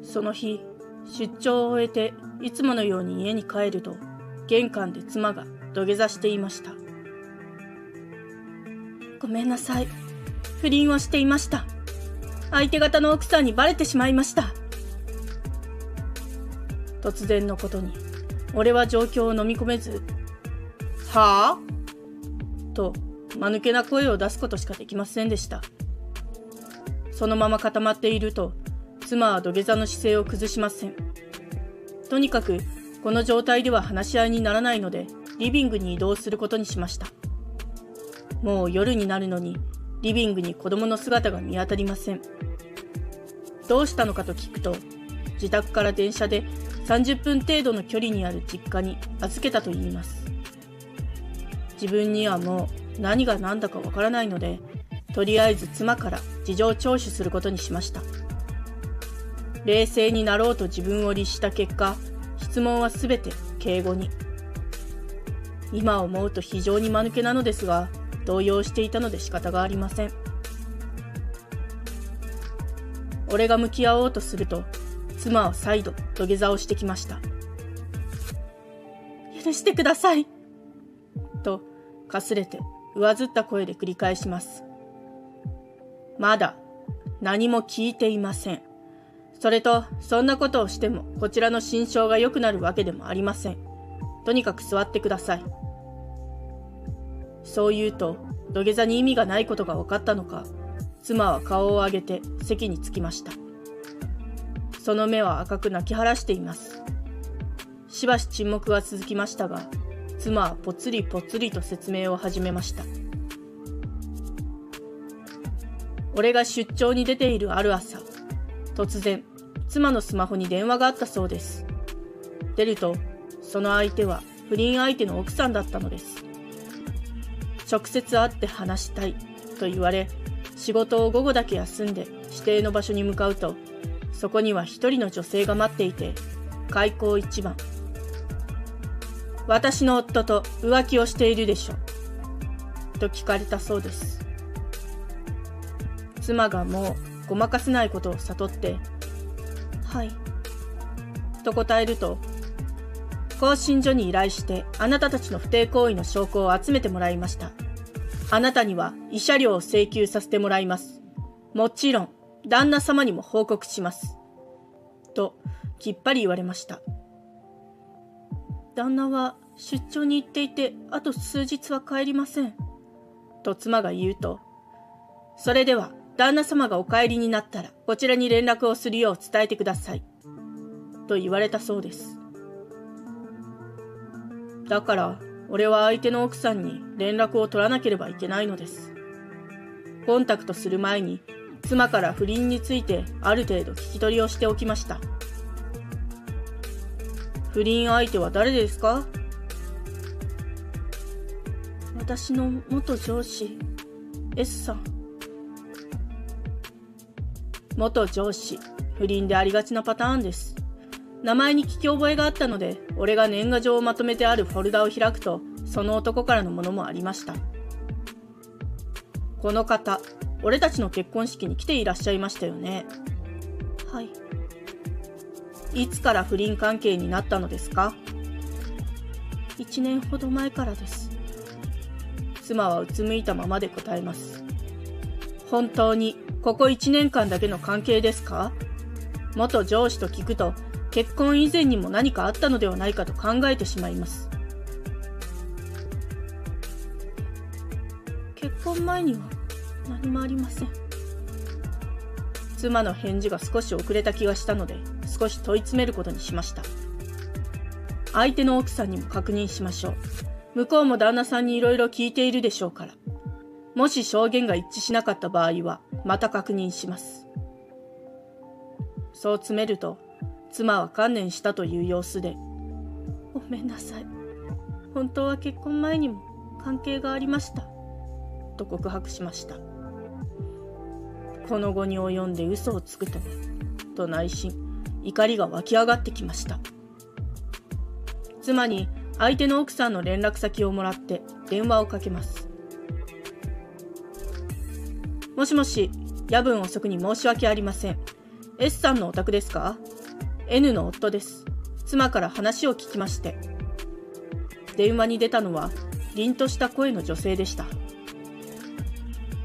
その日、出張を終えていつものように家に帰ると、玄関で妻が土下座していました。ごめんなさい。不倫をしていました。相手方の奥さんにバレてしまいました。突然のことに、俺は状況を飲み込めず、はぁ？と、間抜けな声を出すことしかできませんでした。そのまま固まっていると、妻は土下座の姿勢を崩しません。とにかく、この状態では話し合いにならないので、リビングに移動することにしました。もう夜になるのに、リビングに子供の姿が見当たりません。どうしたのかと聞くと、自宅から電車で30分程度の距離にある実家に預けたといいます。自分にはもう何が何だかわからないので、とりあえず妻から事情聴取することにしました。冷静になろうと自分を律した結果、質問はすべて敬語に。今思うと非常に間抜けなのですが、動揺していたので仕方がありません。俺が向き合おうとすると、妻は再度土下座をしてきました。許してください。と、かすれて上ずった声で繰り返します。まだ何も聞いていません。それと、そんなことをしてもこちらの心象が良くなるわけでもありません。とにかく座ってください。そう言うと、土下座に意味がないことが分かったのか、妻は顔を上げて席に着きました。その目は赤く泣き晴らしています。しばし沈黙が続きましたが、妻はぽつりぽつりと説明を始めました。俺が出張に出ているある朝、突然、妻のスマホに電話があったそうです。出ると、その相手は不倫相手の奥さんだったのです。直接会って話したいと言われ、仕事を午後だけ休んで指定の場所に向かうと、そこには一人の女性が待っていて、開口一番。私の夫と浮気をしているでしょと聞かれたそうです。妻がもうごまかせないことを悟って、はい、と答えると、更新所に依頼してあなたたちの不貞行為の証拠を集めてもらいました。あなたには慰謝料を請求させてもらいます。もちろん、旦那様にも報告します。と、きっぱり言われました。旦那は出張に行っていて、あと数日は帰りません。と妻が言うと、それでは旦那様がお帰りになったら、こちらに連絡をするよう伝えてください。と言われたそうです。だから、俺は相手の奥さんに連絡を取らなければいけないのです。コンタクトする前に、妻から不倫についてある程度聞き取りをしておきました。不倫相手は誰ですか？私の元上司、S さん。元上司、不倫でありがちなパターンです。名前に聞き覚えがあったので、俺が年賀状をまとめてあるフォルダを開くと、その男からのものもありました。この方、俺たちの結婚式に来ていらっしゃいましたよね。はい。いつから不倫関係になったのですか？1年ほど前からです。妻はうつむいたままで答えます。本当にここ1年間だけの関係ですか？元上司と聞くと、結婚以前にも何かあったのではないかと考えてしまいます。結婚前には何もありません。妻の返事が少し遅れた気がしたので、少し問い詰めることにしました。相手の奥さんにも確認しましょう。向こうも旦那さんにいろいろ聞いているでしょうから。もし証言が一致しなかった場合は、また確認します。そう詰めると、妻は観念したという様子で、ごめんなさい。本当は結婚前にも関係がありました。と告白しました。この後に及んで嘘をつくとは、と内心、怒りが湧き上がってきました。妻に相手の奥さんの連絡先をもらって電話をかけます。もしもし、夜分遅くに申し訳ありません。S さんのお宅ですか？ N の夫です。妻から話を聞きまして。電話に出たのは凛とした声の女性でした。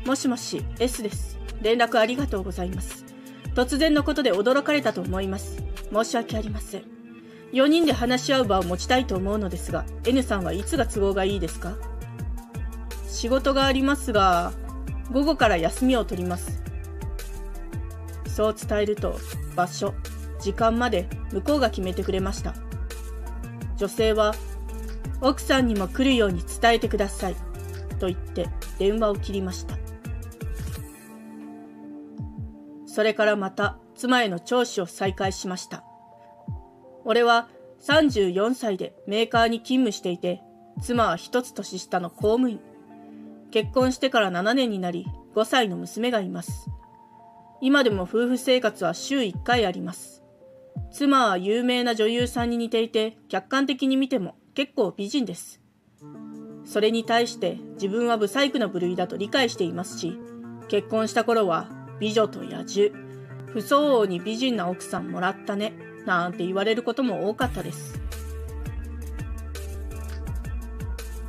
もしもし、S です。連絡ありがとうございます。突然のことで驚かれたと思います。申し訳ありません。4人で話し合う場を持ちたいと思うのですが、N さんはいつが都合がいいですか？仕事がありますが、午後から休みを取ります。そう伝えると、場所、時間まで向こうが決めてくれました。女性は、奥さんにも来るように伝えてください、と言って電話を切りました。それからまた妻への聴取を再開しました。俺は34歳でメーカーに勤務していて、妻は一つ年下の公務員。結婚してから7年になり、5歳の娘がいます。今でも夫婦生活は週1回あります。妻は有名な女優さんに似ていて、客観的に見ても結構美人です。それに対して自分は不細工な部類だと理解していますし、結婚した頃は美女と野獣、不相応に美人な奥さんもらったね、なんて言われることも多かったです。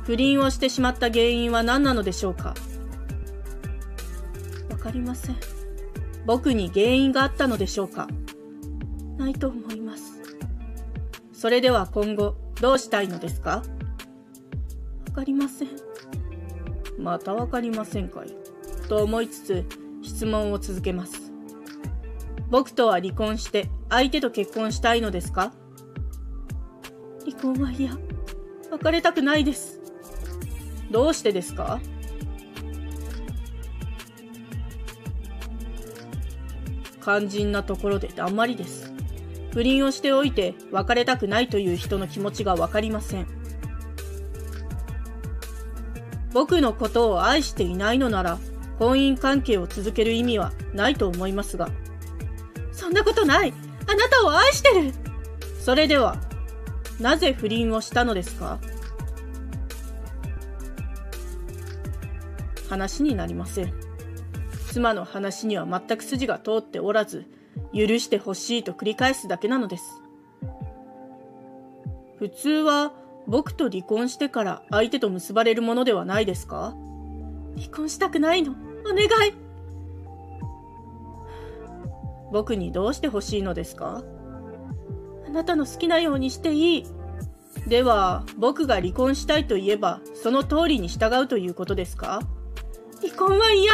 不倫をしてしまった原因は何なのでしょうか？わかりません。僕に原因があったのでしょうか？ないと思います。それでは今後どうしたいのですか？わかりません。またわかりませんかいと思いつつ質問を続けます。僕とは離婚して相手と結婚したいのですか？離婚は嫌。別れたくないです。どうしてですか？肝心なところでだんまりです。不倫をしておいて別れたくないという人の気持ちがわかりません。僕のことを愛していないのなら婚姻関係を続ける意味はないと思いますが。そんなことない。あなたを愛してる。それではなぜ不倫をしたのですか？話になりません。妻の話には全く筋が通っておらず、許してほしいと繰り返すだけなのです。普通は僕と離婚してから相手と結ばれるものではないですか？離婚したくないの。お願い。僕にどうしてほしいのですか？あなたの好きなようにしていい。では、僕が離婚したいと言えば、その通りに従うということですか？離婚は嫌。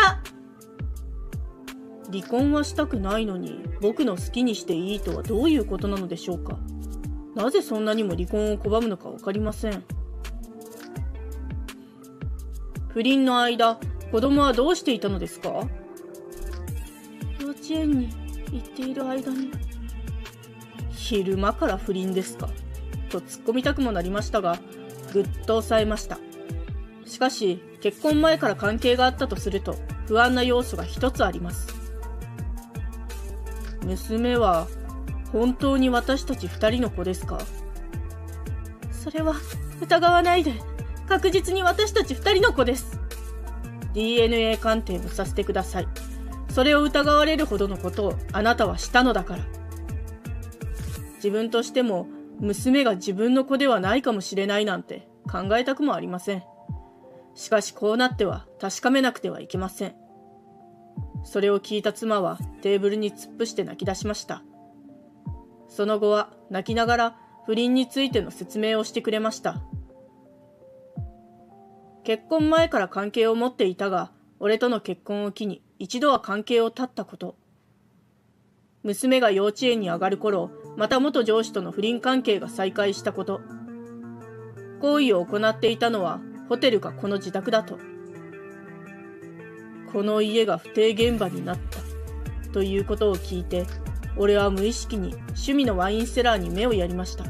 離婚はしたくないのに、僕の好きにしていいとはどういうことなのでしょうか？なぜそんなにも離婚を拒むのかわかりません。不倫の間、子供はどうしていたのですか？幼稚園に行っている間に。昼間から不倫ですか？と突っ込みたくもなりましたが、ぐっと抑えました。しかし、結婚前から関係があったとすると、不安な要素が一つあります。娘は、本当に私たち2人の子ですか？それは、疑わないで。確実に私たち2人の子です。DNA 鑑定をさせてください。それを疑われるほどのことをあなたはしたのだから。自分としても、娘が自分の子ではないかもしれないなんて考えたくもありません。しかしこうなっては確かめなくてはいけません。それを聞いた妻はテーブルに突っ伏して泣き出しました。その後は泣きながら不倫についての説明をしてくれました。結婚前から関係を持っていたが、俺との結婚を機に一度は関係を断ったこと。娘が幼稚園に上がる頃、また元上司との不倫関係が再開したこと。行為を行っていたのはホテルかこの自宅だと。この家が不貞現場になったということを聞いて、俺は無意識に趣味のワインセラーに目をやりました。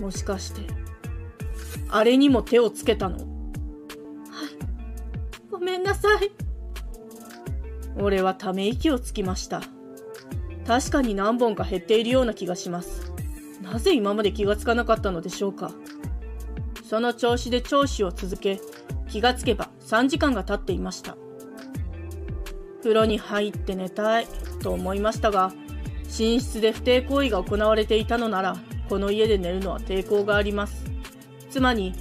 もしかして、あれにも手をつけたの？はい。ごめんなさい。俺はため息をつきました。確かに何本か減っているような気がします。なぜ今まで気がつかなかったのでしょうか。その調子で聴取を続け、気がつけば3時間が経っていました。風呂に入って寝たいと思いましたが、寝室で不貞行為が行われていたのなら、この家で寝るのは抵抗があります。妻に、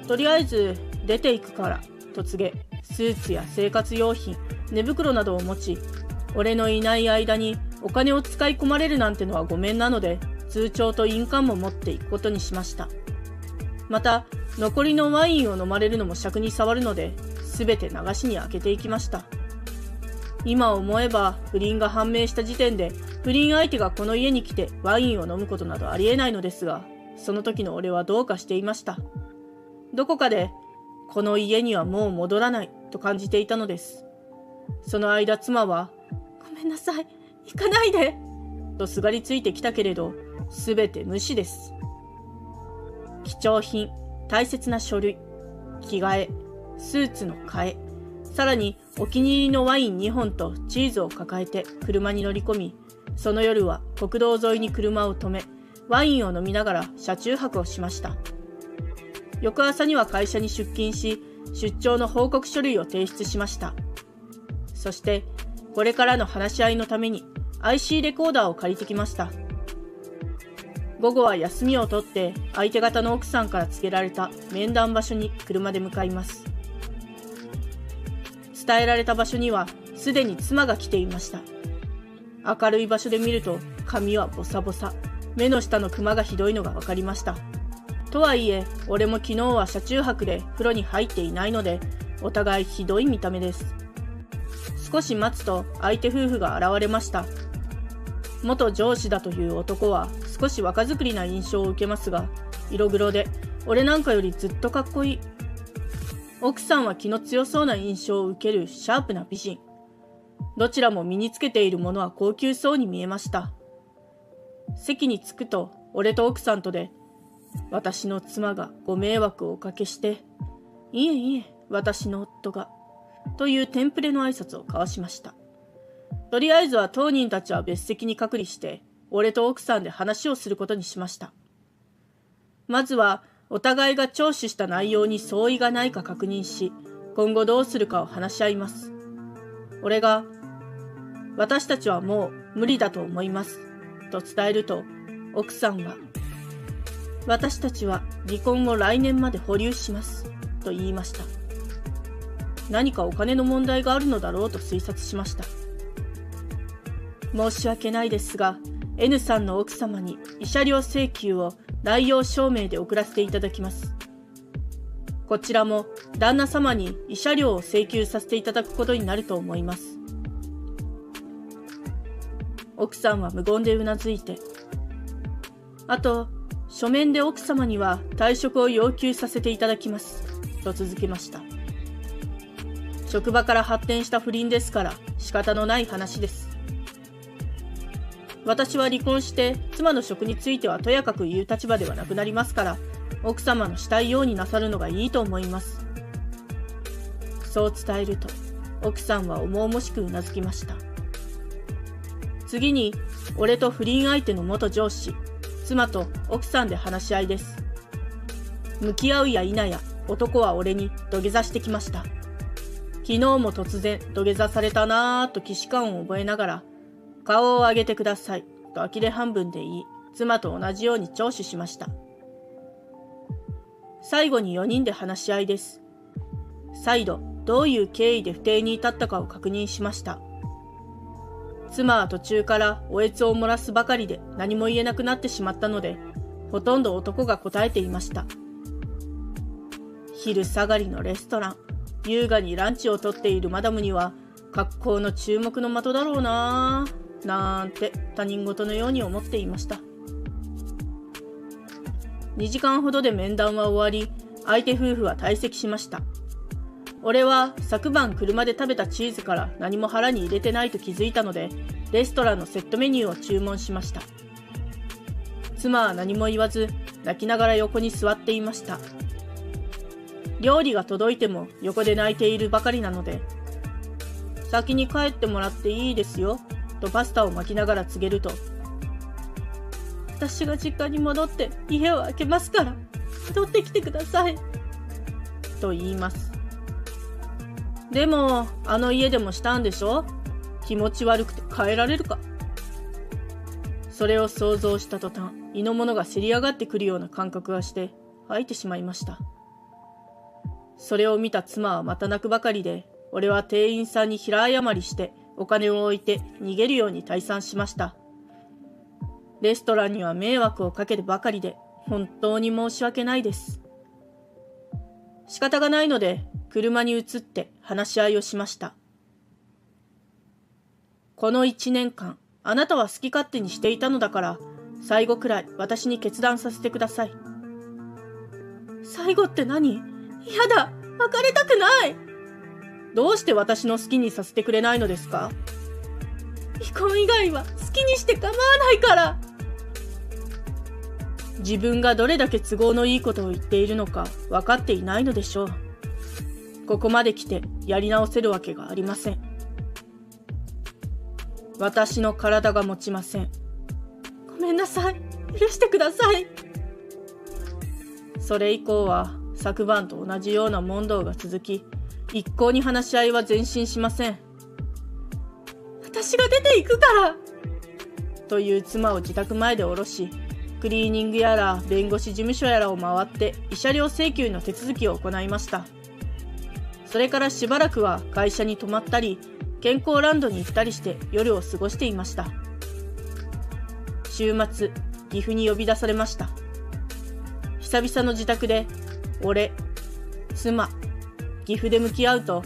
とりあえず出ていくからと告げ、スーツや生活用品、寝袋などを持ち、俺のいない間にお金を使い込まれるなんてのはごめんなので、通帳と印鑑も持っていくことにしました。また、残りのワインを飲まれるのも尺に触るので、すべて流しに開けていきました。今思えば不倫が判明した時点で、不倫相手がこの家に来てワインを飲むことなどありえないのですが、その時の俺はどうかしていました。どこかで、この家にはもう戻らないと感じていたのです。その間妻は、ごめんなさい、行かないでとすがりついてきたけれど、すべて無視です。貴重品、大切な書類、着替え、スーツの替え、さらにお気に入りのワイン2本とチーズを抱えて車に乗り込み、その夜は国道沿いに車を止め、ワインを飲みながら車中泊をしました。翌朝には会社に出勤し、出張の報告書類を提出しました。そして、これからの話し合いのために IC レコーダーを借りてきました。午後は休みを取って相手方の奥さんから告げられた面談場所に車で向かいます。伝えられた場所にはすでに妻が来ていました。明るい場所で見ると髪はボサボサ、目の下のクマがひどいのが分かりました。とはいえ、俺も昨日は車中泊で風呂に入っていないので、お互いひどい見た目です。少し待つと相手夫婦が現れました。元上司だという男は少し若作りな印象を受けますが、色黒で俺なんかよりずっとかっこいい。奥さんは気の強そうな印象を受けるシャープな美人。どちらも身につけているものは高級そうに見えました。席に着くと俺と奥さんとで、私の妻がご迷惑をおかけして、いえいえ、私の夫が、というテンプレの挨拶を交わしました。とりあえずは当人たちは別席に隔離して、俺と奥さんで話をすることにしました。まずは、お互いが聴取した内容に相違がないか確認し、今後どうするかを話し合います。俺が、私たちはもう無理だと思います、と伝えると、奥さんは、私たちは離婚を来年まで保留します、と言いました。何かお金の問題があるのだろうと推察しました。申し訳ないですが、N さんの奥様に慰謝料請求を内容証明で送らせていただきます。こちらも旦那様に慰謝料を請求させていただくことになると思います。奥さんは無言でうなずいて、あと、書面で奥様には退職を要求させていただきます、と続けました。職場から発展した不倫ですから仕方のない話です。私は離婚して妻の職についてはとやかく言う立場ではなくなりますから、奥様のしたいようになさるのがいいと思います。そう伝えると、奥さんは重々しくうなずきました。次に、俺と不倫相手の元上司、妻と奥さんで話し合いです。向き合うや否や、男は俺に土下座してきました。昨日も突然土下座されたなぁと既視感を覚えながら、顔を上げてくださいと呆れ半分で言い、妻と同じように聴取しました。最後に4人で話し合いです。再度、どういう経緯で不貞に至ったかを確認しました。妻は途中からおえつを漏らすばかりで何も言えなくなってしまったので、ほとんど男が答えていました。昼下がりのレストラン、優雅にランチをとっているマダムには、格好の注目の的だろうなぁ、なんて他人事のように思っていました。2時間ほどで面談は終わり、相手夫婦は退席しました。俺は昨晩車で食べたチーズから何も腹に入れてないと気づいたので、レストランのセットメニューを注文しました。妻は何も言わず、泣きながら横に座っていました。料理が届いても横で泣いているばかりなので、先に帰ってもらっていいですよ、とパスタを巻きながら告げると、私が実家に戻って家を開けますから、戻ってきてください、と言います。でも、あの家でもしたんでしょ？気持ち悪くて変えられるか。それを想像した途端、胃のものがせり上がってくるような感覚がして吐いてしまいました。それを見た妻はまた泣くばかりで、俺は店員さんに平謝りしてお金を置いて逃げるように退散しました。レストランには迷惑をかけてばかりで本当に申し訳ないです。仕方がないので車に移って話し合いをしました。この1年間、あなたは好き勝手にしていたのだから、最後くらい私に決断させてください。最後って何？やだ、別れたくない。どうして私の好きにさせてくれないのですか？離婚以外は好きにして構わないから。自分がどれだけ都合のいいことを言っているのか分かっていないのでしょう。ここまで来てやり直せるわけがありません。私の体が持ちません。ごめんなさい。許してください。それ以降は昨晩と同じような問答が続き、一向に話し合いは前進しません。私が出ていくからという妻を自宅前で降ろし、クリーニングやら弁護士事務所やらを回って慰謝料請求の手続きを行いました。それからしばらくは会社に泊まったり、健康ランドに行ったりして夜を過ごしていました。週末、岐阜に呼び出されました。久々の自宅で、俺、妻、岐阜で向き合うと、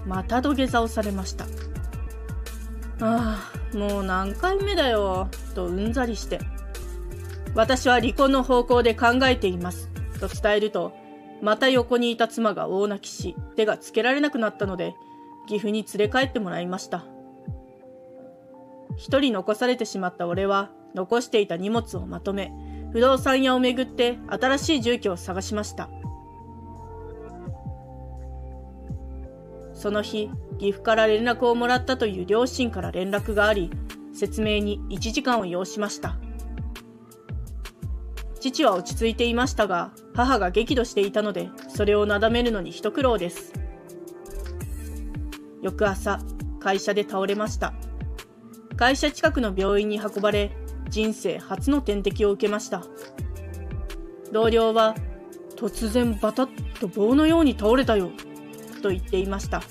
また土下座をされました。ああ、もう何回目だよ、とうんざりして。私は離婚の方向で考えています、と伝えると、また横にいた妻が大泣きし、手がつけられなくなったので、岐阜に連れ帰ってもらいました。一人残されてしまった俺は、残していた荷物をまとめ、不動産屋を巡って新しい住居を探しました。その日、岐阜から連絡をもらったという両親から連絡があり、説明に1時間を要しました。父は落ち着いていましたが、母が激怒していたので、それをなだめるのに一苦労です。翌朝、会社で倒れました。会社近くの病院に運ばれ、人生初の点滴を受けました。同僚は、突然バタッと棒のように倒れたよ、と言っていました。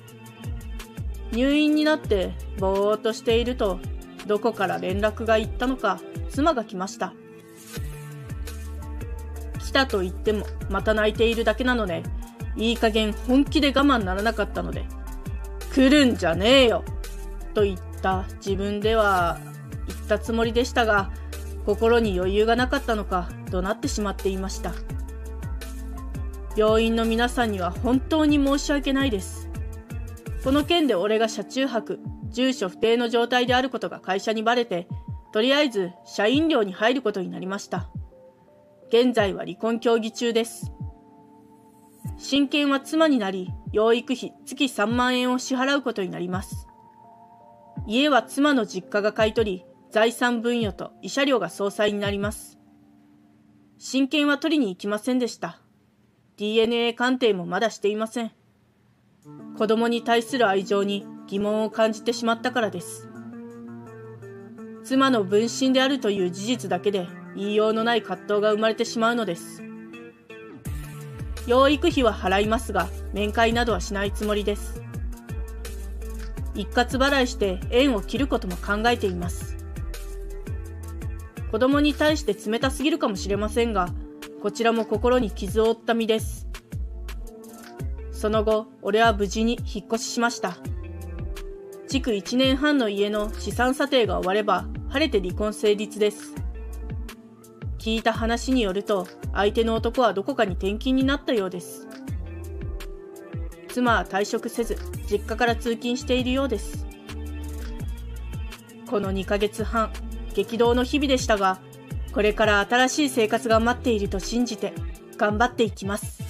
入院になってぼーっとしていると、どこから連絡が行ったのか、妻が来ました。来たと言ってもまた泣いているだけなので、いい加減本気で我慢ならなかったので、来るんじゃねえよと言った自分では言ったつもりでしたが、心に余裕がなかったのか怒鳴ってしまっていました。病院の皆さんには本当に申し訳ないです。この件で俺が車中泊、住所不定の状態であることが会社にバレて、とりあえず社員寮に入ることになりました。現在は離婚協議中です。親権は妻になり、養育費月3万円を支払うことになります。家は妻の実家が買い取り、財産分与と慰謝料が相殺になります。親権は取りに行きませんでした。DNA 鑑定もまだしていません。子供に対する愛情に疑問を感じてしまったからです。妻の分身であるという事実だけで言いようのない葛藤が生まれてしまうのです。養育費は払いますが、面会などはしないつもりです。一括払いして縁を切ることも考えています。子供に対して冷たすぎるかもしれませんが、こちらも心に傷を負った身です。その後、俺は無事に引っ越ししました。築1年半の家の資産査定が終われば、晴れて離婚成立です。聞いた話によると、相手の男はどこかに転勤になったようです。妻は退職せず、実家から通勤しているようです。この2ヶ月半、激動の日々でしたが、これから新しい生活が待っていると信じて、頑張っていきます。